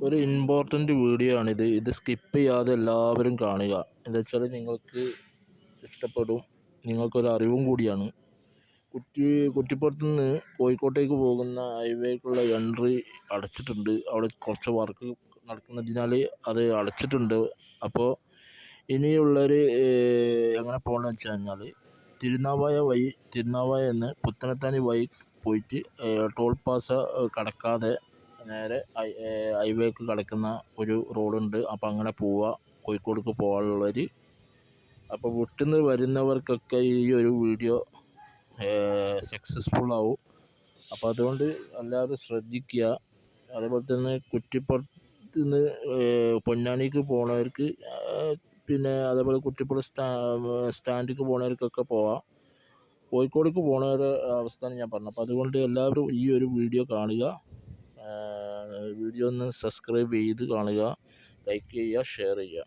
ഒരു important video ആണിത്. ഇത് സ്കിപ്പ് ചെയ്യാതെ എല്ലാവരും കാണുക. എന്താ വെച്ചാൽ നിങ്ങൾക്ക് ഇഷ്ടപ്പെടും, നിങ്ങൾക്കൊരു അറിവും കൂടിയാണ്. കുറ്റിപ്പുറത്ത് നിന്ന് കോഴിക്കോട്ടേക്ക് പോകുന്ന ഹൈവേക്കുള്ള എൻട്രി അടച്ചിട്ടുണ്ട്. അവിടെ കുറച്ച് വർക്ക് നടക്കുന്നതിനാൽ അത് അടച്ചിട്ടുണ്ട്. അപ്പോൾ ഇനിയുള്ളൊരു എങ്ങനെ പോകണമെന്ന് വെച്ച് കഴിഞ്ഞാൽ തിരുനാവായ എന്ന് പുത്തനത്താണി വഴി പോയിട്ട് ടോൾ പാസ കടക്കാതെ നേരെ ഹൈവേക്ക് കടക്കുന്ന ഒരു റോഡുണ്ട്. അപ്പോൾ അങ്ങനെ പോവുക, കോഴിക്കോടേക്ക് പോകാനുള്ളവർ. അപ്പോൾ വീട്ടിൽ വരുന്നവർക്കൊക്കെ ഈ ഒരു വീഡിയോ സക്സസ്ഫുൾ ആവും. അപ്പോൾ അതുകൊണ്ട് എല്ലാവരും ശ്രദ്ധിക്കുക. അതേപോലെ തന്നെ കുറ്റിപ്പുറത്ത് നിന്ന് പൊന്നാനിക്ക് പോകുന്നവർക്ക്, പിന്നെ അതേപോലെ കുറ്റിപ്പുറം സ്റ്റാൻഡിലേക്ക് പോകുന്നവർക്കൊക്കെ പോവാം. കോഴിക്കോടേക്ക് പോകുന്നവരുടെ അവസ്ഥയാണ് ഞാൻ പറഞ്ഞത്. അപ്പോൾ അതുകൊണ്ട് എല്ലാവരും ഈ ഒരു വീഡിയോ കാണുക. വീഡിയോ ഒന്ന് സബ്സ്ക്രൈബ് ചെയ്ത് കാണുക, ലൈക്ക് ചെയ്യുക, ഷെയർ ചെയ്യുക.